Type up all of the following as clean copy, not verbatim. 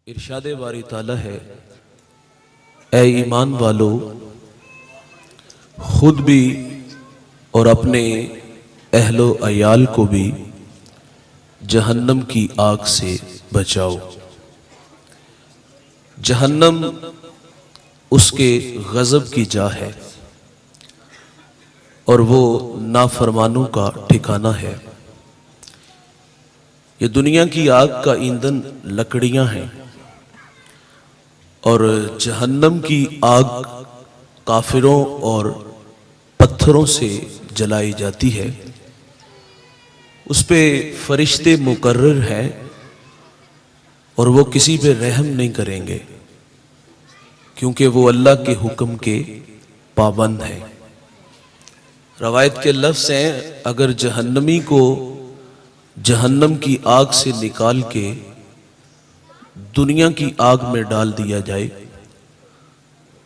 इरशादे बारी ताला है, ए ईमान वालो, खुद भी और अपने अहलो अयाल को भी जहन्नम की आग से बचाओ। जहन्नम उसके गज़ब की जा है और वो नाफरमानों का ठिकाना है। ये दुनिया की आग का ईंधन लकड़ियां हैं और जहन्नम की आग काफिरों और पत्थरों से जलाई जाती है। उस पे फरिश्ते मुकर्रर हैं और वो किसी पे रहम नहीं करेंगे क्योंकि वो अल्लाह के हुक्म के पाबंद हैं। रवायत के लफ्ज़ हैं, अगर जहन्नमी को जहन्नम की आग से निकाल के दुनिया की आग में डाल दिया जाए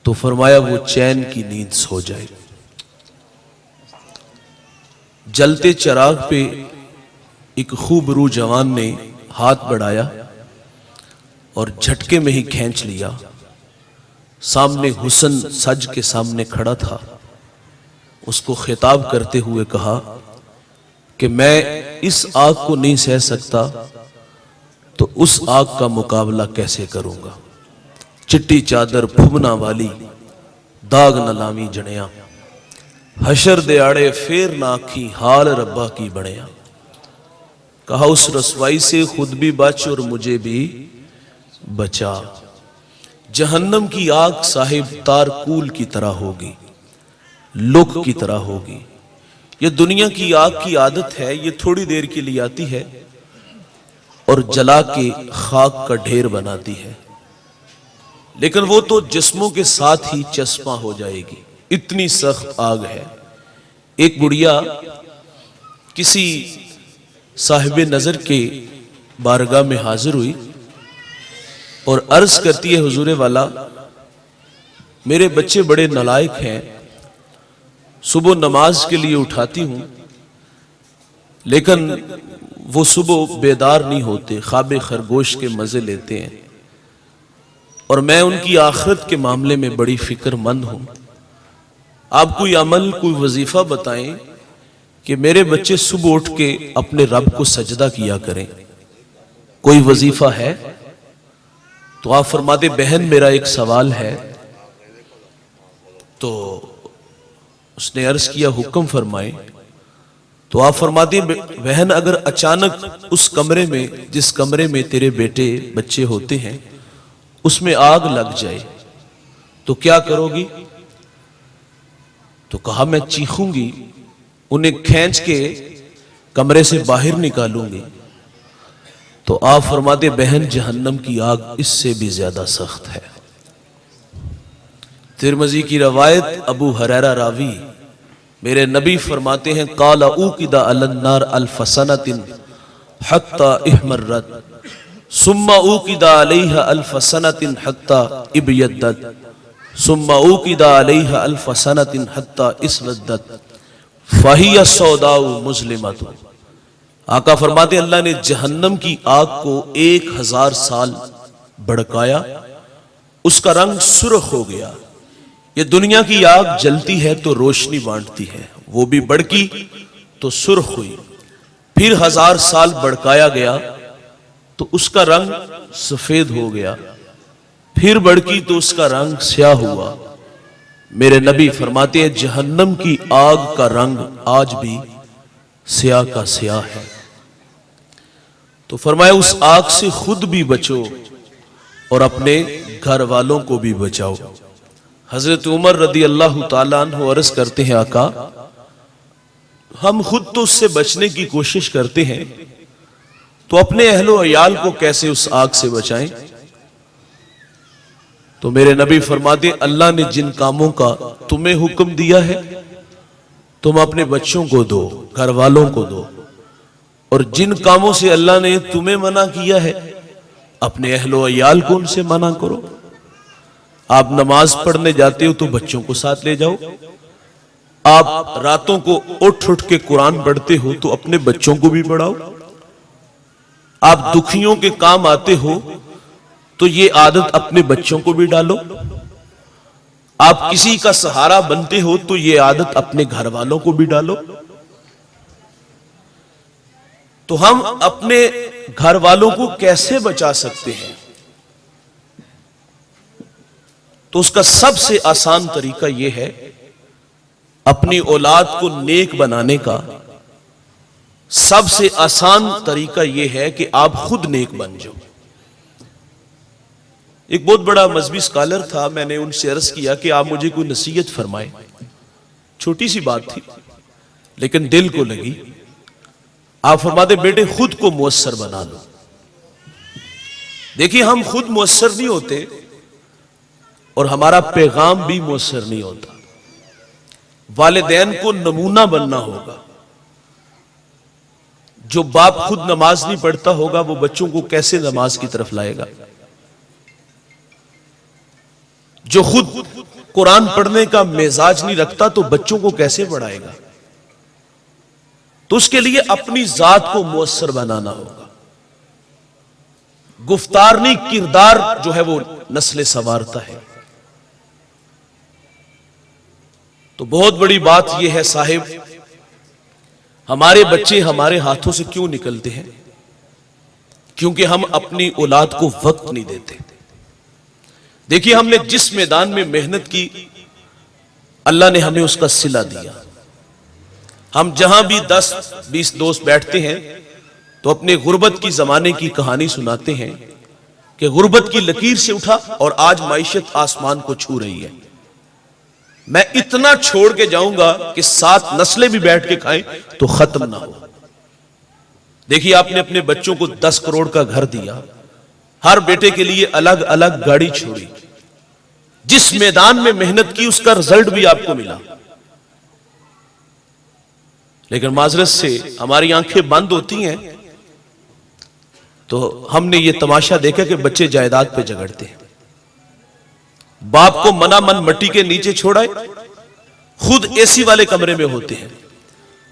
तो फरमाया वो चैन की नींद सो जाए। जलते चिराग पे एक खूबरू जवान ने हाथ बढ़ाया और झटके में ही खींच लिया। सामने हुस्न सज के सामने खड़ा था। उसको खिताब करते हुए कहा कि मैं इस आग को नहीं सह सकता तो उस आग का मुकाबला कैसे करूंगा। चिट्टी चादर फुबना वाली दाग न लावी जणिया, हशर दिहाड़े फेर ना आखी हाल रब्बा की बणिया। कहा उस रसवाई से खुद भी बच और मुझे भी बचा। जहन्नम की आग साहिब तारकूल की तरह होगी, लुक की तरह होगी। ये दुनिया की आग की आदत है, ये थोड़ी देर के लिए आती है और जला के खाक का ढेर बनाती है, लेकिन वो तो जिस्मों के साथ ही चस्पा हो जाएगी। इतनी सख्त आग है। एक बुढ़िया किसी साहिबे नजर के बारगाह में हाजिर हुई और अर्ज करती है, हुजूरे वाला, मेरे बच्चे बड़े नालायक हैं, सुबह नमाज के लिए उठाती हूं लेकिन वो सुबह बेदार नहीं होते, ख्वाबे खरगोश के मजे लेते हैं और मैं उनकी आखिरत के मामले में बड़ी फिक्रमंद हूं। आप कोई अमल, कोई वजीफा बताएं कि मेरे बच्चे सुबह उठ के अपने रब को सजदा किया करें। कोई वजीफा है? तो आप फरमाते, बहन मेरा एक सवाल है। तो उसने अर्ज किया, हुक्म फरमाएं। तो आप फरमाते, बहन अगर अचानक उस कमरे में, जिस कमरे में तेरे बेटे बच्चे होते हैं, उसमें आग लग जाए तो क्या करोगी? तो कहा मैं चीखूंगी, उन्हें खींच के कमरे से बाहर निकालूंगी। तो आप फरमाते, बहन जहन्नम की आग इससे भी ज्यादा सख्त है। तिरमिज़ी की रवायत, अबू हुरैरा रावी, मेरे नबी फरमाते हैं, काला उकिदा अलन्नार अल्फसनतिन हत्ता इहमर्रत सुम्मा उकिदा अलैहा अल्फसनतिन हत्ता इबयद्दत सुम्मा उकिदा अलैहा अल्फसनतिन हत्ता इसवद्दत फहिया सौदाउ मुस्लिमतु। आका फरमाते, अल्लाह ने जहन्नम की आग को 1000 साल भड़काया, उसका रंग सुर्ख हो गया। ये दुनिया की आग जलती है तो रोशनी बांटती है, वो भी भड़की तो सुर्ख हुई। फिर 1000 साल भड़काया गया तो उसका रंग सफेद हो गया। फिर भड़की तो उसका रंग स्याह हुआ। मेरे नबी फरमाते हैं, जहन्नम की आग का रंग आज भी स्याह का स्याह है। तो फरमाया, उस आग से खुद भी बचो और अपने घर वालों को भी बचाओ। हजरत उमर रदी अल्लाह ताला अन्हु अर्ज करते हैं, आका हम खुद तो उससे बचने की कोशिश करते हैं, तो अपने अहलो अयाल को कैसे उस आग से बचाएं? तो मेरे नबी फरमाते, अल्लाह ने जिन कामों का तुम्हें हुक्म दिया है तुम अपने बच्चों को दो, घर वालों को दो, और जिन कामों से अल्लाह ने तुम्हें मना किया है अपने अहलो अयाल को उनसे मना करो। आप नमाज पढ़ने जाते हो तो बच्चों को साथ ले जाओ। आप रातों को उठ उठ के कुरान पढ़ते हो तो अपने बच्चों को भी पढ़ाओ। आप दुखियों के काम आते हो तो ये आदत अपने बच्चों को भी डालो। आप किसी का सहारा बनते हो तो ये आदत अपने घर वालों को भी डालो। तो हम अपने घर वालों को कैसे बचा सकते हैं? तो उसका सबसे आसान तरीका यह है, अपनी औलाद को नेक बनाने का सबसे आसान तरीका यह है कि आप खुद नेक बन जाओ। एक बहुत बड़ा मजहबी स्कॉलर था, मैंने उनसे अर्ज किया कि आप मुझे कोई नसीहत फरमाएं। छोटी सी बात थी लेकिन दिल को लगी। आप फरमाते, बेटे खुद को मुयस्सर बना लो। देखिए, हम खुद मुयस्सर नहीं होते और हमारा पैगाम भी मुयस्सर नहीं होता। वालिदैन को नमूना बनना होगा। जो बाप खुद नमाज नहीं पढ़ता होगा वो बच्चों को कैसे नमाज की तरफ लाएगा? जो खुद कुरान पढ़ने का मिजाज नहीं रखता तो बच्चों को कैसे पढ़ाएगा? तो उसके लिए अपनी जात को मुयस्सर बनाना होगा। गुफ्तार नहीं, किरदार जो है वो नस्लें संवारता है। तो बहुत बड़ी बात यह है साहिब, हमारे बच्चे हमारे हाथों से क्यों निकलते हैं? क्योंकि हम अपनी औलाद को वक्त नहीं देते। देखिए, हमने जिस मैदान में मेहनत की, अल्लाह ने हमें उसका सिला दिया। हम जहां भी 10-20 दोस्त बैठते हैं तो अपने गुर्बत की जमाने की कहानी सुनाते हैं कि गुर्बत की लकीर से उठा और आज माइशत आसमान को छू रही है। मैं इतना छोड़ के जाऊंगा कि 7 नस्लें भी बैठ के खाएं तो खत्म ना हो। देखिए, आपने अपने बच्चों को 10 करोड़ का घर दिया, हर बेटे के लिए अलग अलग गाड़ी छोड़ी। जिस मैदान में मेहनत की उसका रिजल्ट भी आपको मिला। लेकिन माजरत से हमारी आंखें बंद होती हैं तो हमने ये तमाशा देखा कि बच्चे जायदाद पे झगड़ते हैं। बाप को मना मन मट्टी के नीचे छोड़ाए, खुद एसी वाले कमरे में होते हैं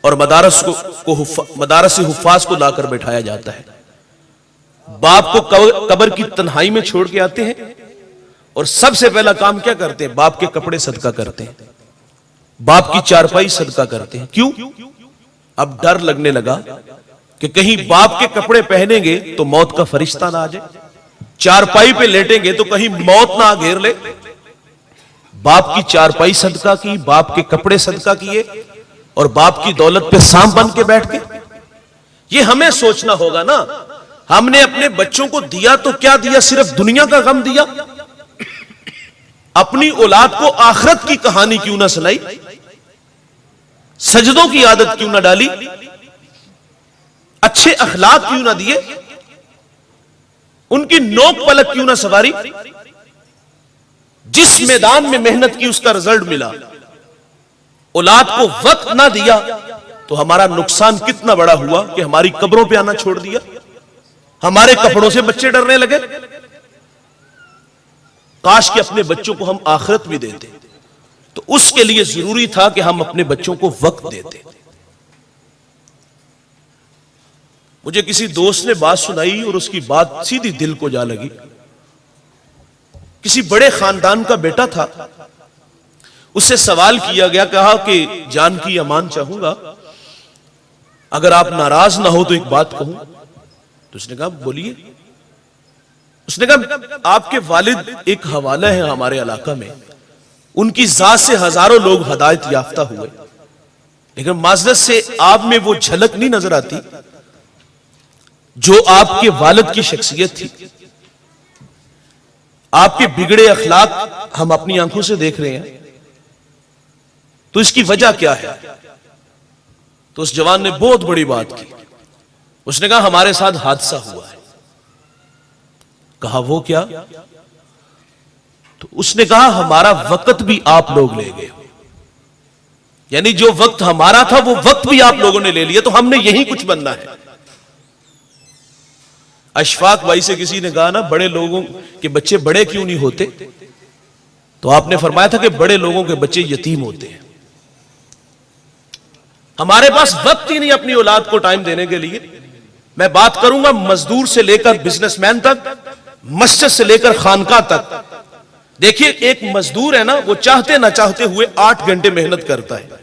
और मदारस हुफ्फाज को लाकर बैठाया जाता है। बाप को कब्र की तन्हाई में छोड़ के आते हैं और सबसे पहला काम क्या करते हैं? बाप के कपड़े सदका करते हैं, बाप की चारपाई सदका करते हैं। क्यों? अब डर लगने लगा कि कहीं बाप के कपड़े पहनेंगे तो मौत का फरिश्ता ना आ जाए, चारपाई पे लेटेंगे तो कहीं मौत ना घेर ले। बाप की चारपाई सदका की, बाप के कपड़े सदका किए और बाप की दौलत पे सांप बन के बैठ के। ये हमें सोचना होगा ना, हमने अपने बच्चों को दिया तो क्या दिया? सिर्फ दुनिया का गम दिया? अपनी औलाद को आखिरत की कहानी क्यों ना सुनाई? सजदों की आदत क्यों ना डाली? अच्छे अखलाक क्यों ना दिए? उनकी नोक पलक क्यों ना सवारी? जिस मैदान में मेहनत की उसका रिजल्ट मिला। औलाद को वक्त ना दिया तो हमारा नुकसान कितना बड़ा हुआ कि हमारी कब्रों पे आना छोड़ दिया, हमारे कपड़ों से बच्चे डरने लगे। काश कि अपने बच्चों को हम आखिरत भी देते, तो उसके लिए जरूरी था कि हम अपने बच्चों को वक्त देते। मुझे किसी दोस्त ने बात सुनाई और उसकी बात सीधी दिल को जा लगी। किसी बड़े खानदान का बेटा था, उससे सवाल किया गया, कहा कि जान की अमान चाहूंगा, अगर आप नाराज ना हो तो एक बात कहूं। तो उसने कहा बोलिए। उसने कहा आपके वालिद एक हवाला है हमारे इलाका में, उनकी जात से हजारों लोग हिदायत याफ्ता हुए, लेकिन माजरत से आप में वो झलक नहीं नजर आती जो आपके वालिद की शख्सियत थी। आपके बिगड़े अखलाक हम अपनी आंखों से देख रहे हैं, तो इसकी वजह क्या है? तो उस जवान ने बहुत बड़ी बात की। उसने कहा हमारे साथ हादसा हुआ है। कहा वो क्या? तो उसने कहा हमारा वक्त भी आप लोग ले गए, यानी जो वक्त हमारा था वो वक्त भी आप लोगों ने ले लिया, तो हमने यही कुछ बनना है। अशफाक भाई से किसी ने कहा ना, बड़े लोगों के बच्चे बड़े क्यों नहीं होते? तो आपने फरमाया था कि बड़े लोगों के बच्चे यतीम होते हैं। हमारे पास वक्त ही नहीं अपनी औलाद को टाइम देने के लिए। मैं बात करूंगा मजदूर से लेकर बिजनेसमैन तक, मस्जिद से लेकर खानका तक। देखिए एक मजदूर है ना, वो चाहते ना चाहते हुए 8 घंटे मेहनत करता है।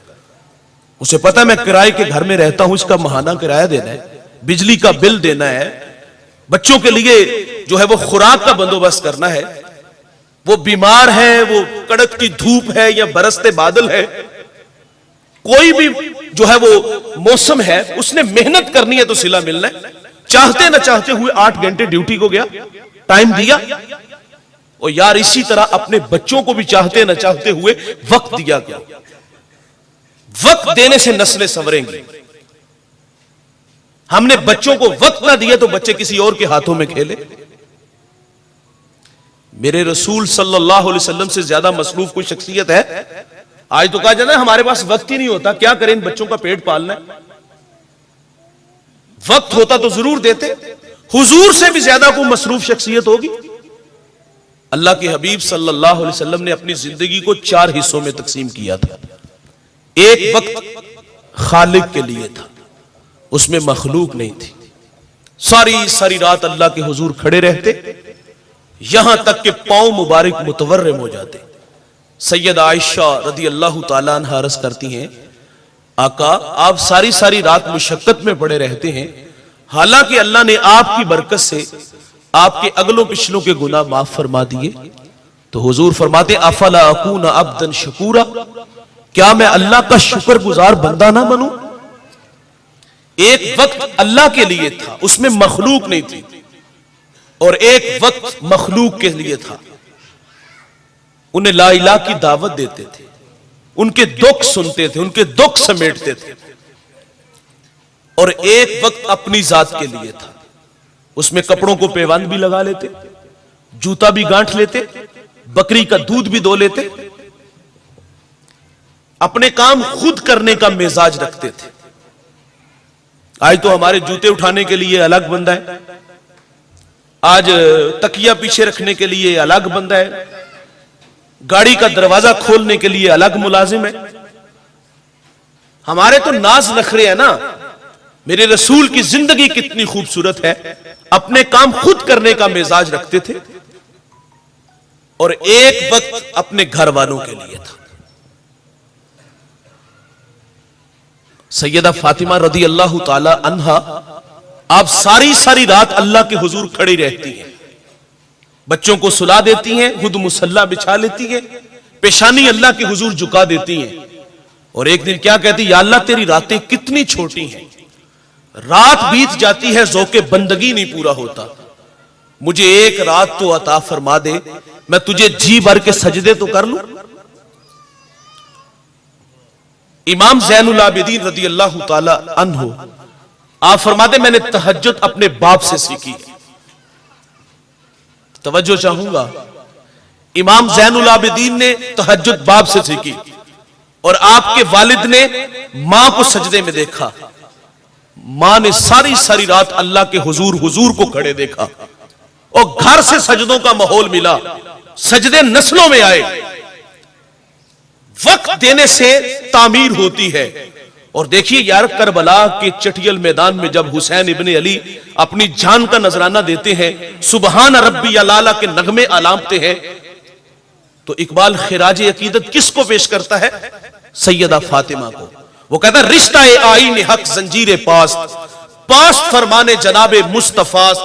उसे पता है मैं किराए के घर में रहता हूं, इसका माहाना किराया देना है, बिजली का बिल देना है, बच्चों के लिए जो है वो खुराक का बंदोबस्त करना है, वो बीमार है, वो कड़कती धूप है या बरसते बादल है, कोई भी जो है वो मौसम है, उसने मेहनत करनी है तो सिला मिलना है। चाहते ना चाहते हुए 8 घंटे ड्यूटी को गया, टाइम दिया। और यार इसी तरह अपने बच्चों को भी चाहते ना चाहते हुए वक्त दिया गया। वक्त देने से नस्लें संवरेंगी। हमने बच्चों को वक्त ना दिया तो बच्चे किसी और के हाथों में खेले। मेरे रसूल सल्लल्लाहु अलैहि वसल्लम से ज्यादा मसरूफ कोई शख्सियत है? आज तो कहा जाता है हमारे पास वक्त ही नहीं होता, क्या करें इन बच्चों का पेट पालना है। वक्त होता तो जरूर देते। हुजूर से भी ज्यादा कोई मसरूफ शख्सियत होगी? अल्लाह के हबीब सल्लल्लाहु अलैहि वसल्लम ने अपनी जिंदगी को 4 हिस्सों में तकसीम किया था। एक वक्त खालिक के लिए था, उसमें मखलूक नहीं थी। सारी सारी रात अल्लाह के हुजूर खड़े रहते, यहां तक कि पांव मुबारक मुतवर्रिम हो जाते। सैयद आयशा रदी अल्लाह ताला अन्हा अर्ज करती हैं, आका आप सारी सारी रात मुशक्कत में पड़े रहते हैं, हालांकि अल्लाह ने आपकी बरकत से आपके अगलों पिछलों के गुनाह माफ फरमा दिए। तो हुजूर फरमाते अफला अकूना अब्दन शकूरा, क्या मैं अल्लाह का शुक्रगुजार बंदा ना बनूं? एक वक्त अल्लाह के लिए था, उसमें मखलूक नहीं थी, और एक वक्त मखलूक के लिए था। उन्हें ला इलाहा की दावत देते थे, उनके दुख सुनते थे, उनके दुख समेटते थे। और एक वक्त अपनी जात के लिए था, उसमें कपड़ों को पैबंद भी लगा लेते, जूता भी गांठ लेते, बकरी का दूध भी दो लेते, अपने काम खुद करने का मिजाज रखते थे। आज तो हमारे जूते उठाने के लिए अलग बंदा है, आज तकिया पीछे रखने के लिए अलग बंदा है, गाड़ी का दरवाजा खोलने के लिए अलग मुलाजिम है। हमारे तो नाज नखरे है ना। मेरे रसूल की जिंदगी कितनी खूबसूरत है, अपने काम खुद करने का मिजाज रखते थे, और एक वक्त अपने घर वालों के लिए था। सैयदा फातिमा रदी अल्लाह ताला अन्हा आप सारी सारी रात अल्लाह के हुजूर खड़ी रहती हैं, बच्चों को सुला देती हैं, खुद मुसल्ला बिछा लेती हैं, पेशानी अल्लाह के हुजूर झुका देती हैं। और एक दिन क्या कहती, या अल्लाह तेरी रातें कितनी छोटी हैं, रात बीत जाती है ज़ौक़े बंदगी नहीं पूरा होता, मुझे एक रात तो अता फरमा दे, मैं तुझे जी भर के सजदे तो कर लूं। इमाम ज़ैनुल आबिदीन रदी अल्लाह ताला अन्हु आप फरमाते मैंने तहज्जुद अपने बाप से सीखी। तवज्जो चाहूंगा, इमाम ज़ैनुल आबिदीन ने तहज्जुद बाप से सीखी, और आपके वालिद ने मां को सजदे में देखा। मां ने सारी सारी रात अल्लाह के हुजूर को खड़े देखा, और घर से सजदों का माहौल मिला, सजदे नस्लों में आए। वक्त देने से तामीर होती है। और देखिए यार, करबला के चटियल मैदान में जब हुसैन इब्ने अली अपनी जान का नजराना देते हैं, सुबहान रब्बी अलाला के नगमे अलामते हैं, तो इकबाल खिराज अकीदत किसको पेश करता है? सैयदा फातिमा को। वो कहता है रिश्ता ए आईन हक जंजीर पास्त, पास्त फरमाने जनाबे मुस्तफास,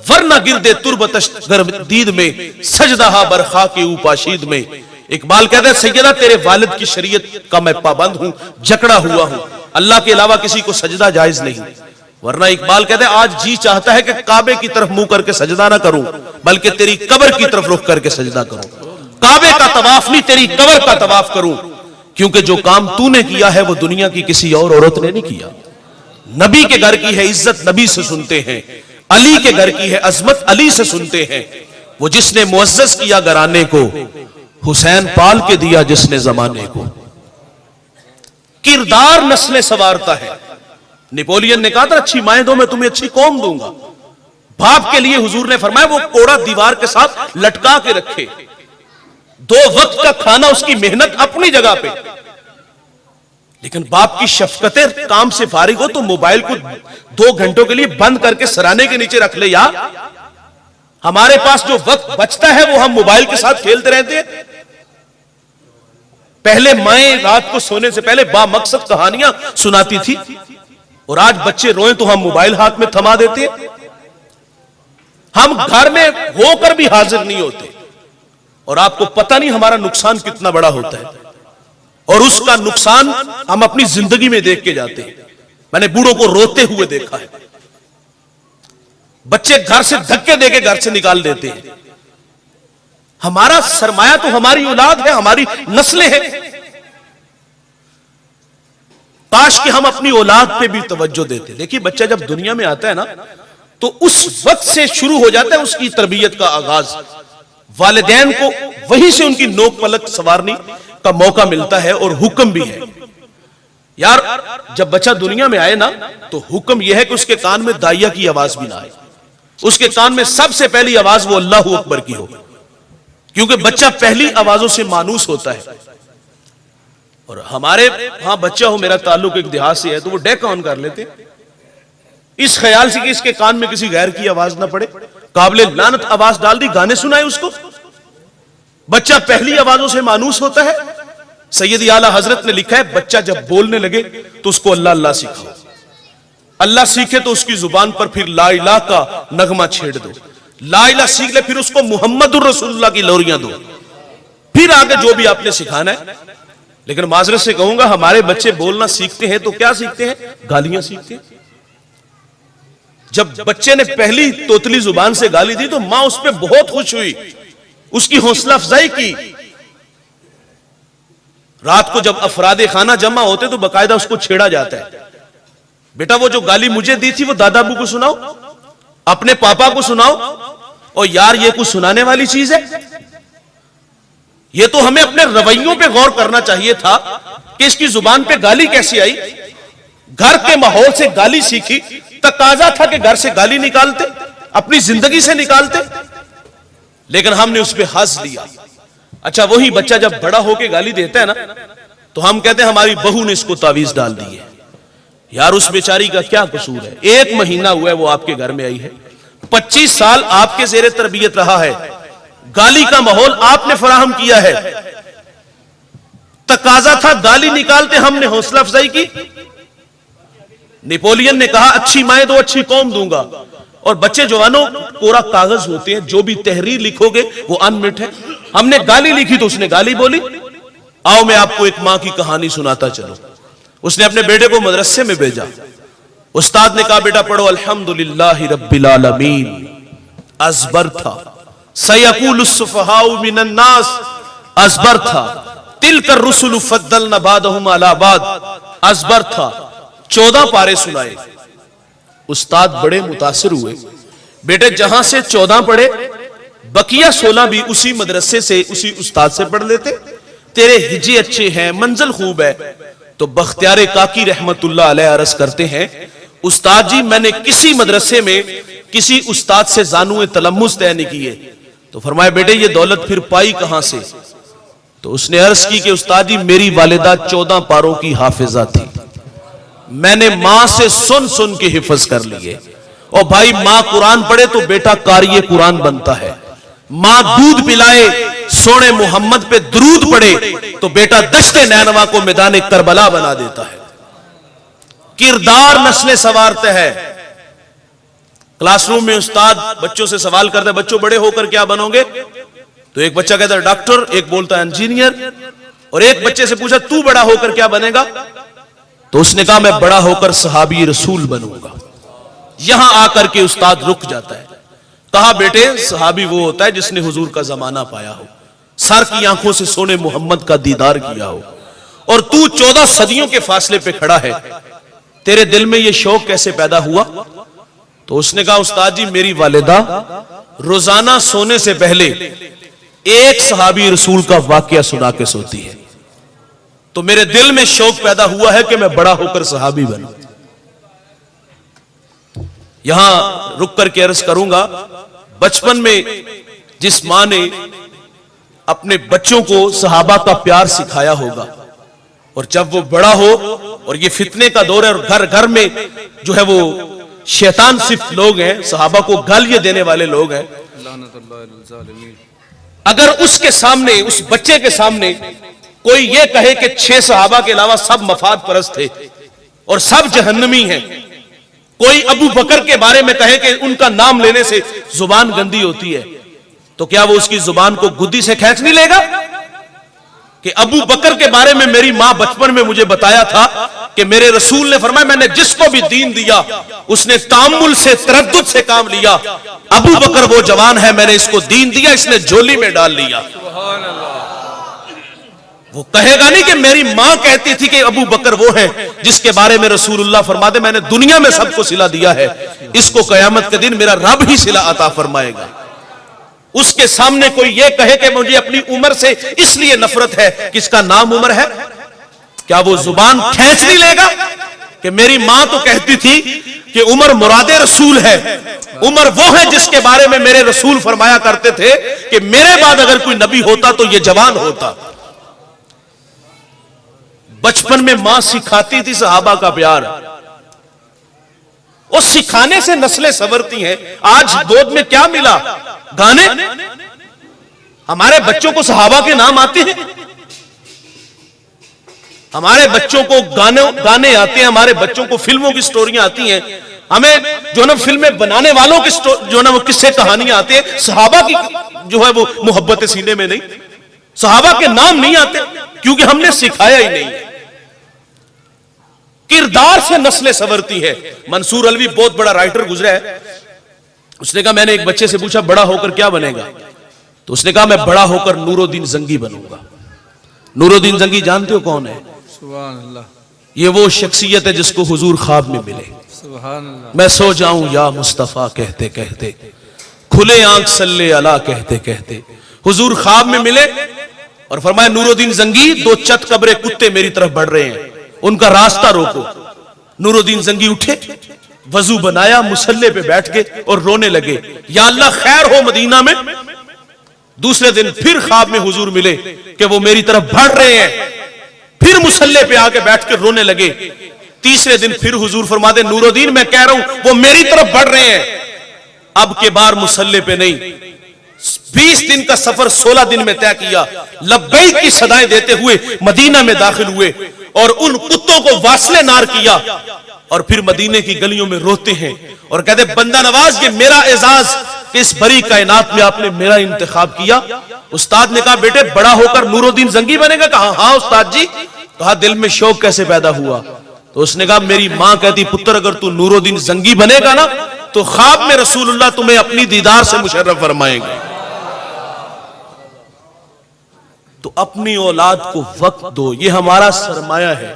वरना गिरदे तुरबतश गर्दीद में, सजदा बरखा के ऊपाशीद में। इकबाल कहता है सैयदा तेरे वालिद की शरीयत का मैं पाबंद हूं, जकड़ा हुआ हूं, अल्लाह के अलावा किसी को सजदा जायज नहीं। वरना इकबाल कहता है आज जी चाहता है कि काबे की तरफ मुंह करके सजदा ना करूं, बल्कि तेरी कब्र की तरफ रुख करके सजदा करूं। काबे का तवाफ नहीं, तेरी कब्र का तवाफ करूं, क्योंकि जो काम तूने किया है वो दुनिया की किसी और औरत ने नहीं किया। नबी के घर की है इज्जत, नबी से सुनते हैं। अली के घर की है अजमत, अली से सुनते हैं। वो जिसने मुअज्जज किया घराने को, हुसैन पाल के दिया जिसने जमाने को। किरदार नस्लें सवारता है। नेपोलियन ने कहा था अच्छी माएं दो मैं तुम्हें अच्छी कौम दूंगा। बाप के लिए हुजूर ने फरमाया वो कोड़ा दीवार के साथ लटका के रखे, 2 वक्त का खाना, उसकी मेहनत अपनी जगह पे। लेकिन बाप की शफकतें, काम से फारिग हो तो मोबाइल को 2 घंटों के लिए बंद करके सराने के नीचे रख ले यार। हमारे पास जो वक्त बचता है वो हम मोबाइल के साथ खेलते रहते हैं। पहले माएं रात को सोने से पहले बामकसद कहानियां सुनाती थी, और आज बच्चे रोएं तो हम मोबाइल हाथ में थमा देते हैं। हम घर में होकर भी हाजिर नहीं होते, और आपको पता नहीं हमारा नुकसान कितना बड़ा होता है, और उसका नुकसान हम अपनी जिंदगी में देख के जाते हैं। मैंने बूढ़ों को रोते हुए देखा है, बच्चे घर से धक्के देके घर से निकाल देते हैं। हमारा सरमाया तो हमारी औलाद है, हमारी नस्लें हैं। काश कि हम अपनी औलाद पे भी तवज्जो देते। देखिए, बच्चा जब दुनिया में आता है ना, तो उस वक्त से शुरू हो जाता है उसकी तरबियत का आगाज। वालिदैन को वहीं से उनकी नोक पलक संवारने का मौका मिलता है, और हुक्म भी है। यार, जब बच्चा दुनिया में आए ना, तो हुक्म यह है कि उसके कान में दाइया की आवाज भी ना आए। उसके कान में सबसे पहली आवाज वो अल्लाहू अकबर की हो, क्योंकि बच्चा पहली आवाजों से मानूस होता है। और हमारे यहां बच्चा हो, मेरा ताल्लुक एक देहात से है, तो वो डेक ऑन कर लेते इस ख्याल से कि इसके कान में किसी गैर की आवाज ना पड़े। काबिले लानत आवाज डाल दी, गाने सुनाए उसको। बच्चा पहली आवाजों से मानूस होता है। सैयद आला हजरत ने लिखा है, बच्चा जब बोलने लगे तो उसको अल्लाह अल्लाह सिखाओ। अल्लाह सीखे तो उसकी जुबान पर फिर ला इलाह का नगमा छेड़ दो। ला इलाह सीख ले, फिर उसको मुहम्मदुर रसूलुल्लाह की लोरियां दो। फिर आगे जो भी आपने सिखाना है। लेकिन माजरत से कहूंगा, हमारे बच्चे बोलना सीखते हैं तो क्या सीखते हैं? गालियां सीखते हैं। जब बच्चे ने पहली तोतली जुबान से गाली दी तो मां उस पर बहुत खुश हुई, उसकी हौसला अफजाई की। रात को जब अफरादे खाना जमा होते तो बाकायदा उसको छेड़ा जाता है, बेटा वो जो गाली मुझे दी थी वो दादा अबू को सुनाओ, अपने पापा को सुनाओ। और यार, ये कुछ सुनाने वाली चीज है? ये तो हमें अपने रवैयों पे गौर करना चाहिए था कि इसकी जुबान पे गाली कैसी आई। घर के माहौल से गाली सीखी, तकाजा था कि घर से गाली निकालते, अपनी जिंदगी से निकालते, लेकिन हमने उस पर हंस लिया। अच्छा, वही बच्चा जब बड़ा होके गाली देता है ना, तो हम कहते हैं हमारी बहू ने इसको तावीज डाल दी है। यार, उस बेचारी का क्या कसूर है? 1 महीना हुआ है वो आपके घर में आई है, 25 साल आपके ज़ेरे तरबियत रहा है, गाली का माहौल आपने फराहम किया है। तकाजा था गाली निकालते, हमने हौसला अफजाई की। नेपोलियन ने कहा, अच्छी माएं दो अच्छी कौम दूंगा। और बच्चे जवानों, कोरा कागज होते हैं, जो भी तहरीर लिखोगे वो अनमिट है। हमने गाली लिखी तो उसने गाली बोली। आओ मैं आपको एक मां की कहानी सुनाता चलूं। उसने अपने बेटे को मदरसे में भेजा। उस्ताद ने कहा, बेटा पढ़ो अल्हम्दुलिल्लाहि रब्बिल आलमीन। अज़बर था, सयक़ूलुस सुफ़हाउ मिनन नास। अज़बर था, तिलकर रुसुलु फद्दलना बादहुम अला बाद। अज़बर था, 14 पारे सुनाए। उस्ताद बड़े मुतासिर हुए। बेटे, जहां से 14 पढ़े, बकिया 16 भी उसी मदरसे से, उसी उस्ताद से पढ़ लेते। तेरे हिजे अच्छे हैं, मंजिल खूब है। तो बख्तियार काकी रहमतुल्लाह अलैह अर्ज करते हैं, उस्ताद जी, मैंने किसी मदरसे में किसी उस्ताद से जानुए तलम्मुस तय नहीं किए। तो फरमाया, बेटे ये दौलत फिर पाई कहां से? तो उसने अर्ज की कि उस्ताद जी, मेरी वालिदा 14 पारों की हाफिजा थी, मैंने मां से सुन सुन के हिफज कर लिए। और भाई, मां कुरान पढ़े तो बेटा कारिए कुरान बनता है। मां दूध पिलाए, सोने मोहम्मद पे दरूद पढ़े तो बेटा दश्ते नैनवा को मैदान करबला बना देता है। किरदार नस्लें संवारते हैं। क्लासरूम में उस्ताद बच्चों से सवाल करता है, बच्चों बड़े होकर क्या बनोगे? तो एक बच्चा कहता है डॉक्टर, एक बोलता है इंजीनियर। और एक बच्चे से पूछा, तू बड़ा होकर क्या बनेगा? तो उसने कहा, मैं बड़ा होकर सहाबी रसूल बनूंगा। यहां आकर के उस्ताद रुक जाता है। कहा, बेटे सहाबी वो होता है जिसने हुजूर का जमाना पाया हो, सर की आंखों से सोने मोहम्मद का दीदार किया हो, और तू 14 सदियों के फासले पे खड़ा है, तेरे दिल में ये शौक कैसे पैदा हुआ? तो उसने कहा, उस्ताद जी, मेरी वालिदा रोजाना सोने से पहले एक सहाबी रसूल का वाकया सुना के सोती है, तो मेरे दिल में शौक पैदा हुआ है कि मैं बड़ा होकर सहाबी बनूं। यहां रुक करके अर्ज करूंगा, बचपन में जिस मां ने अपने बच्चों को सहाबा का प्यार सिखाया होगा, और जब वो बड़ा हो और ये फितने का दौर है और घर घर में जो है वो शैतान सिर्फ लोग हैं, सहाबा को गालियां देने वाले लोग हैं, अगर उसके सामने, उस बच्चे के सामने कोई ये कहे कि 6 सहाबा के अलावा सब मफाद परस्त थे और सब जहन्नमी हैं, कोई अबू बकर के बारे में कहे कि उनका नाम लेने से जुबान गंदी होती है, तो क्या वो उसकी जुबान को गुद्दी से खींच नहीं लेगा? कि अबू बकर के बारे में मेरी मां बचपन में मुझे बताया था कि मेरे रसूल ने फरमाया मैंने जिसको भी दीन दिया उसने तामुल से, तरद्दुद से काम लिया। अबू बकर वो जवान है, मैंने इसको दीन दिया, इसने झोली में डाल लिया। वो कहेगा नहीं कि मेरी मां कहती थी कि अबू बकर वो है जिसके बारे में रसूलुल्लाह फरमाते मैंने दुनिया में सबको सिला दिया है, इसको कयामत के दिन मेरा रब ही सिला अता फरमाएगा। उसके सामने कोई ये कहे कि मुझे अपनी उम्र से इसलिए नफरत है कि इसका नाम उम्र है, क्या वो जुबान खींच नहीं लेगा? कि मेरी मां तो कहती थी कि उम्र मुरादे रसूल है, उम्र वो है जिसके बारे में मेरे रसूल फरमाया करते थे कि मेरे बाद अगर कोई नबी होता तो ये जवान होता। बचपन में मां सिखाती थी सहाबा का प्यार, और सिखाने से नस्लें संवरती हैं। आज गोद में क्या मिला? गाने। हमारे बच्चों को सहाबा के नाम आते हैं, हमारे बच्चों को गाने आते हैं, हमारे बच्चों को फिल्मों की स्टोरियां आती हैं, हमें जो ना फिल्में बनाने वालों की जो ना वो किस्से कहानियां आती है, सहाबा की जो है वो मोहब्बत सीने में नहीं, सहाबा के नाम नहीं आते क्योंकि हमने सिखाया ही नहीं है। किरदार से नस्लें संवरती है। मंसूर अलवी बहुत बड़ा राइटर गुजरा है, उसने कहा मैंने एक बच्चे से पूछा बड़ा होकर क्या बनेगा, तो उसने कहा मैं बड़ा होकर नूरुद्दीन जंगी बनूंगा। नूरुद्दीन जंगी जानते हो कौन है? सुभान अल्लाह। ये वो शख्सियत है जिसको हुजूर ख्वाब में मिले। सुभान अल्लाह। मैं सो जाऊं या मुस्तफा कहते कहते, खुले आंख सल्ले अला कहते कहते, हुजूर ख्वाब में मिले और फरमाया नूरुद्दीन जंगी 2 चत कब्रे कुत्ते मेरी तरफ बढ़ रहे हैं, उनका रास्ता रोको। नूरुद्दीन जंगी उठे, वजू बनाया, मुसल्ले पे बैठ गए और रोने लगे, या अल्लाह खैर हो मदीना में। दूसरे दिन फिर ख्वाब में हुजूर मिले कि वो मेरी तरफ बढ़ रहे हैं, फिर मुसल्ले पे आके बैठ के रोने लगे। तीसरे दिन फिर हुजूर फरमाते नूरुद्दीन मैं कह रहा हूं वो मेरी तरफ बढ़ रहे हैं, अब के बार मुसल्ले पे नहीं। 20 दिन का सफर 16 दिन में तय किया, लब्बैक की सदाएं देते हुए मदीना में दाखिल हुए और उन कुत्तों को वासले नार किया और फिर मदीने की गलियों में रोते हैं और कहते बंदा नवाज ये मेरा एजाज कि इस बड़ी कायनात में आपने मेरा इंतखाब किया। उस्ताद ने कहा बेटे बड़ा होकर नूरुद्दीन जंगी बनेगा? कहा हाँ उस्ताद जी। कहा दिल में शौक कैसे पैदा हुआ? तो उसने कहा मेरी मां कहती पुत्र अगर तू नूरुद्दीन जंगी बनेगा ना तो ख्वाब में रसूलुल्लाह तुम्हें अपनी दीदार से मुशर्रफ फरमाएंगे। तो अपनी औलाद को वक्त दो, ये हमारा सरमाया है।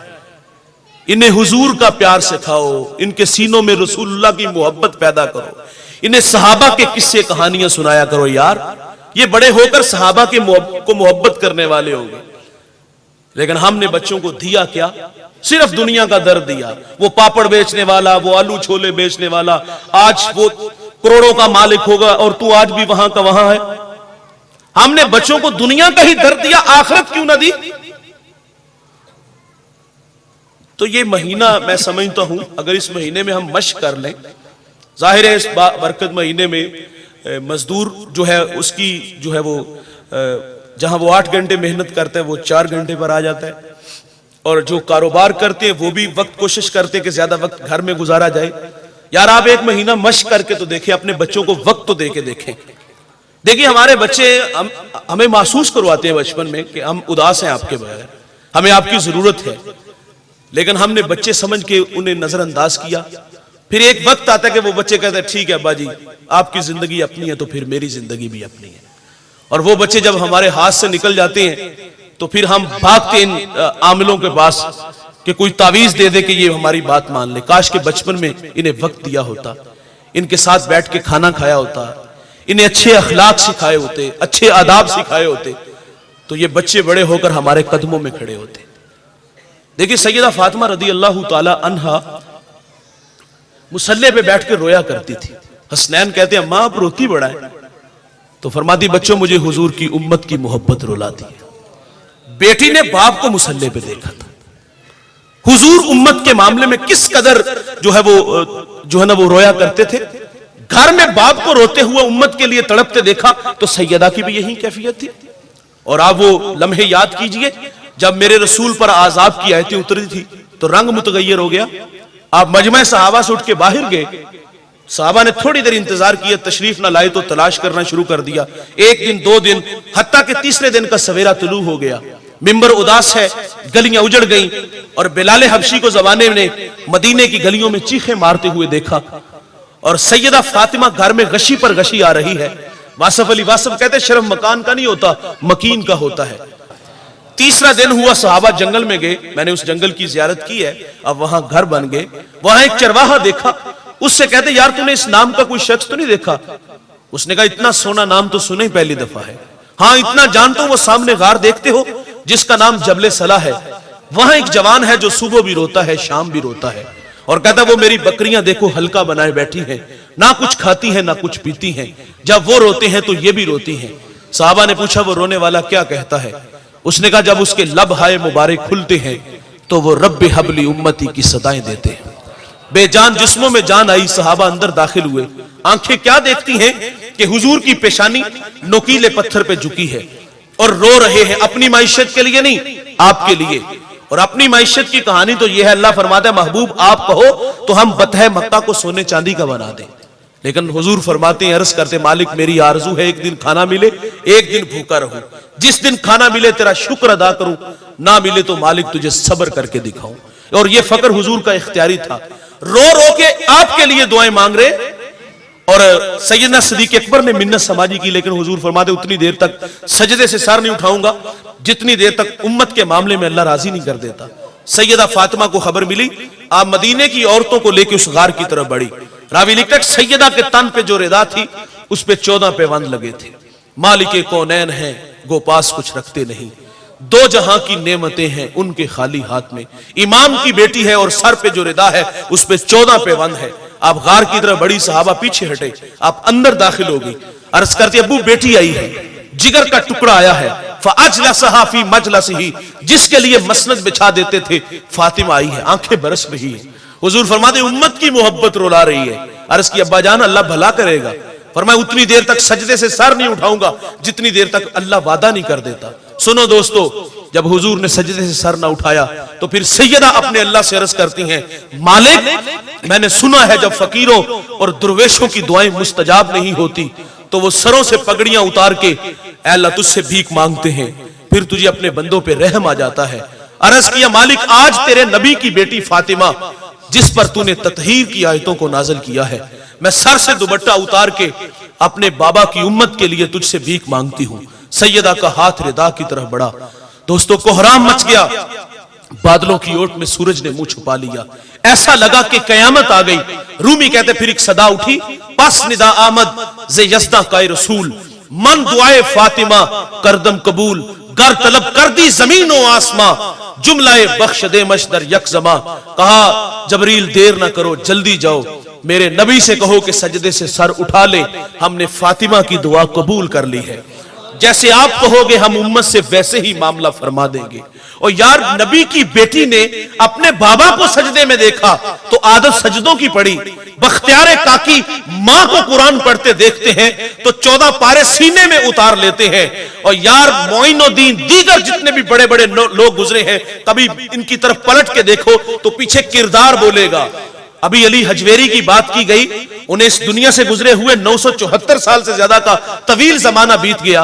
इन्हें हुजूर का प्यार सिखाओ, इनके सीनों में रसूलुल्लाह की मोहब्बत पैदा करो, इन्हें सहाबा के किस्से कहानियां सुनाया करो। यार ये बड़े होकर सहाबा के को मोहब्बत करने वाले होंगे। लेकिन हमने बच्चों को दिया क्या? सिर्फ दुनिया का दर्द दिया। वो पापड़ बेचने वाला, वो आलू छोले बेचने वाला आज वो करोड़ों का मालिक होगा और तू आज भी वहां का वहां है। हमने बच्चों को दुनिया का ही दर्द दिया, आखिरत क्यों ना दी? तो ये महीना मैं समझता हूं अगर इस महीने में हम मश्क कर लें, जाहिर है इस बरकत महीने में मजदूर जो है उसकी जो है वो जहां वो 8 घंटे मेहनत करता है वो 4 घंटे पर आ जाता है, और जो कारोबार करते हैं वो भी वक्त कोशिश करते हैं कि ज्यादा वक्त घर में गुजारा जाए। यार आप एक महीना मश्क करके तो देखें, अपने बच्चों को वक्त तो दे के देखें। देखिए हमारे बच्चे हमें महसूस करवाते हैं बचपन में कि हम उदास हैं आपके बगैर, हमें आपकी जरूरत है, लेकिन हमने बच्चे समझ के उन्हें नजरअंदाज किया। फिर एक वक्त आता है कि वो बच्चे कहते हैं ठीक है अब्बा जी आपकी जिंदगी अपनी है तो फिर मेरी जिंदगी भी अपनी है। और वो बच्चे जब हमारे हाथ से निकल जाते हैं तो फिर हम भागते इन आमिलों के पास कि कोई तावीज दे दे कि ये हमारी बात मान ले। काश के बचपन में इन्हें वक्त दिया होता, इनके साथ बैठ के खाना खाया होता, इन्हें अच्छे अखलाक सिखाए होते, अच्छे आदाब सिखाए होते, तो ये बच्चे बड़े होकर हमारे कदमों में खड़े होते। देखिए सैयदा फातिमा रदी अल्लाह ताला अन्हा मुसल्ले पे बैठ के रोया करती थी। हसनैन कहते हैं मां आप रोती बड़ा है, तो फरमाती बच्चों मुझे हुजूर की उम्मत की मोहब्बत रुलाती है। बेटी ने बाप को मुसल्ले पे देखा था। हुजूर उम्मत के मामले में किस कदर जो है ना वो रोया करते थे। घर में बाप को रोते हुए उम्मत के लिए तड़पते देखा तो सैयदा की भी यही कैफियत थी। और आप वो लम्हे याद कीजिए जब मेरे रसूल पर आजाब की आयतें उतरी थी तो रंग मुतगय्यर हो गया। आप मजमा सहाबा से उठ के बाहर गए, सहाबा ने थोड़ी देर इंतजार किया, तशरीफ ना लाए तो तलाश करना शुरू कर दिया। एक दिन, 2 दिन, हत्ता के तीसरे दिन का सवेरा तुलू हो गया। मिंबर उदास है, गलियां उजड़ गईं और बिलाल हबशी को जमाने ने मदीने की गलियों में चीखें मारते हुए देखा और सैयदा फातिमा घर में गशी पर गशी आ रही है। वासफ अली वासफ कहते शर्फ मकान का नहीं होता, मकीन का होता है। तीसरा दिन हुआ, सहाबा जंगल में गए, मैंने उस जंगल की जियारत की है, अब वहां घर बन गए। वहां एक चरवाहा देखा, उससे कहते यार तूने इस नाम का कोई शख्स तो नहीं देखा? उसने कहा इतना सोना नाम तो सुने पहली दफा है। हाँ इतना जानते हो, वो सामने गार देखते हो जिसका नाम जबले सला है, वहां एक जवान है जो सुबह भी रोता है शाम भी रोता है। और कहता वो मेरी बकरियां देखो हल्का बनाए बैठी हैं, ना कुछ खाती हैं ना कुछ पीती हैं, जब वो रोते हैं तो ये भी रोती हैं। साहबा ने पूछा वो रोने वाला क्या कहता है? उसने कहा जब उसके लब हाय मुबारक खुलते हैं तो वो रब्बे हबली उम्मती की सदाएं देते हैं। बेजान जिस्मों में जान आई, सहाबा अंदर दाखिल हुए। आंखें क्या देखती हैं कि हुजूर की पेशानी नोकीले पत्थर पे झुकी है और रो रहे हैं, अपनी माइशत के लिए नहीं, आपके लिए। और अपनी माइशत की कहानी तो यह है, अल्लाह फरमाता है महबूब आप कहो तो हम बतह मक्का को सोने चांदी का बना दें। लेकिन हुजूर फरमाते हैं, अर्ज करते मालिक मेरी आरजू है एक दिन खाना मिले, एक दिन भूखा रहूं। जिस दिन खाना मिले तेरा शुक्र अदा करूं, ना मिले तो मालिक तुझे सब्र करके दिखाऊं। और यह फकर हुजूर का इख्तियारी था। रो रो के आपके लिए दुआएं मांग रहे। और सैयदना सिद्दीक अकबर ने मिन्नत समाजी की, लेकिन हुजूर फरमाते उतनी देर तक सजदे से सर नहीं उठाऊंगा जितनी देर तक उम्मत के मामले में अल्लाह राजी नहीं कर देता। सैयदा फातिमा को खबर मिली, आप मदीने की औरतों को लेकर उस गार की तरफ बढ़ी। रावी लिखता है सैयदा के तन पे जो रिदा थी उस पे 14 पैबंद लगे थे। मालिके कौनैन हैं गो पास कुछ रखते नहीं, दो जहां की नेमतें हैं उनके खाली हाथ में। इमाम की बेटी है और सर पे जो रिदा है उस पे 14 पैबंद है। आप गार की तरफ बड़ी, सहाबा पीछे हटे, आप अंदर दाखिल हो गई। अर्ज करती अबू बेटी आई है, जिगर का टुकड़ा आया है, फअजलसहा फी मजलसिही, जिसके लिए मसनद बिछा देते थे फातिमा आई है। आंखें बरस रही है। हुजूर फरमाते उम्मत की मोहब्बत रुला रही है। अर्ज की अब्बा जान अल्लाह भला करेगा। फरमाया उतनी देर तक सजदे से सर नहीं उठाऊंगा जितनी देर तक अल्लाह वादा नहीं कर देता। सुनो दोस्तों, जब हुजूर ने सजदे से सर ना उठाया तो फिर सैयदा अपने अल्लाह से अर्ज करती हैं, मालिक मैंने सुना है जब फकीरों और दुर्वेशों की दुआएं मुस्तजाब नहीं होती तो वो सरों से पगड़ियां उतार के ऐ अल्लाह तुझसे भीख मांगते हैं, फिर तुझे अपने बंदों पे रहम आ जाता है। अर्ज किया मालिक आज तेरे नबी की बेटी फातिमा जिस पर तूने ततहीर की आयतों को नाजिल किया है, मैं सर से दुपट्टा उतार के अपने बाबा की उम्मत के लिए तुझसे भीख मांगती हूं। सैयदा का हाथ रिदा की तरफ बढ़ा। दोस्तों कोहराम मच गया, बादलों की ओट में सूरज ने मुंह छुपा लिया। ऐसा लगा कि कयामत आ गई। रूमी कहते फिर एक सदा उठी, पस निदा आमद जे यस्दा काए रसूल, मन दुआए फातिमा करदम कबूल, गर तलब कर दी जमीनो आसमां, जुमलाए बख्श दे मशदर यकजमा। कहा जबरील देर ना करो जल्दी जाओ, मेरे नबी से कहो कि सजदे से सर उठा ले, हमने फातिमा की दुआ कबूल कर ली है। जैसे आप कहोगे हम उम्मत से वैसे ही मामला फरमा देंगे। और यार नबी की बेटी ने अपने बाबा को सजदे में देखा तो आदत सजदों की पड़ी। बख्तियार काकी मां को कुरान पढ़ते देखते हैं तो 14 पारे सीने में उतार लेते हैं। और यार मोइनुद्दीन दीगर जितने भी बड़े बड़े लोग गुजरे हैं, कभी इनकी तरफ पलट के देखो तो पीछे किरदार बोलेगा। अभी अली हजवेरी की बात की गई, उन्हें इस दुनिया से गुजरे हुए 974 साल से ज्यादा का तवील जमाना बीत गया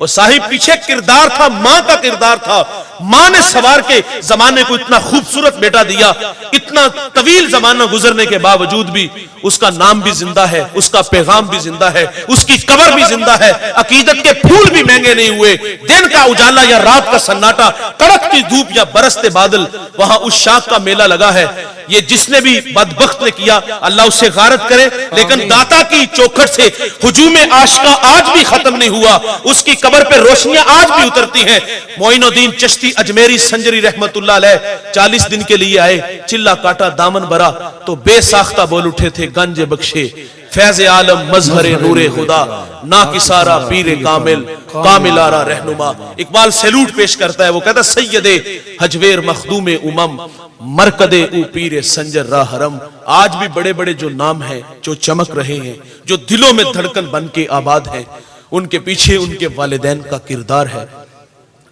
और साहिब पीछे किरदार था, मां का किरदार था। मां ने सवार के जमाने को इतना खूबसूरत बेटा दिया। इतना तवील जमाना गुजरने के बावजूद भी उसका नाम भी जिंदा है, उसका पैगाम भी जिंदा है, उसकी कब्र भी जिंदा है। अकीदत के फूल भी महंगे नहीं हुए। दिन का उजाला या रात का सन्नाटा, कड़कती धूप या बरसते बादल, वहां उस शाख का मेला लगा है। ये जिसने भी बदबख्त ने किया अल्लाह उससे गारत करे, लेकिन दाता की चौखट से हुजूम आशिका आज भी खत्म नहीं हुआ। उसकी कब्र पे रोशनियां आज भी उतरती हैं। मोइनुद्दीन चिश्ती अजमेरी संजरी रहमतुल्लाह अलैह 40 दिन के लिए आए, चिल्ला काटा दामन भरा तो बेसाख्ता बोल उठे थे गंज बख्शे, फैज आलम मजहर नूरे खुदा ना किसारा पीरे कामिल कामिलारा रहनुमा। इकबाल सैल्यूट पेश करता है, वो कहता है सैयदे हजवेर मखदूमे उमम मरकदे ऊ पीरे संजर रा हरम। आज भी बड़े बड़े जो नाम हैं जो चमक रहे हैं, जो दिलों में धड़कन बन के आबाद हैं, उनके पीछे उनके वालिदैन का किरदार है।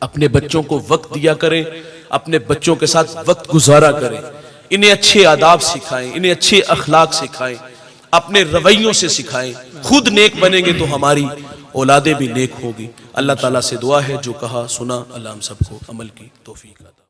अपने बच्चों को वक्त दिया करें, अपने बच्चों के साथ वक्त गुजारा करें, इन्हें अच्छे आदाब सिखाएं, इन्हें अच्छे अखलाक सिखाएं, अपने रवैयों से सिखाएं। खुद नेक बनेंगे तो हमारी औलादें भी नेक होगी। अल्लाह ताला से दुआ है जो कहा सुना, अल्लाह हम सबको अमल की तौफीक अता।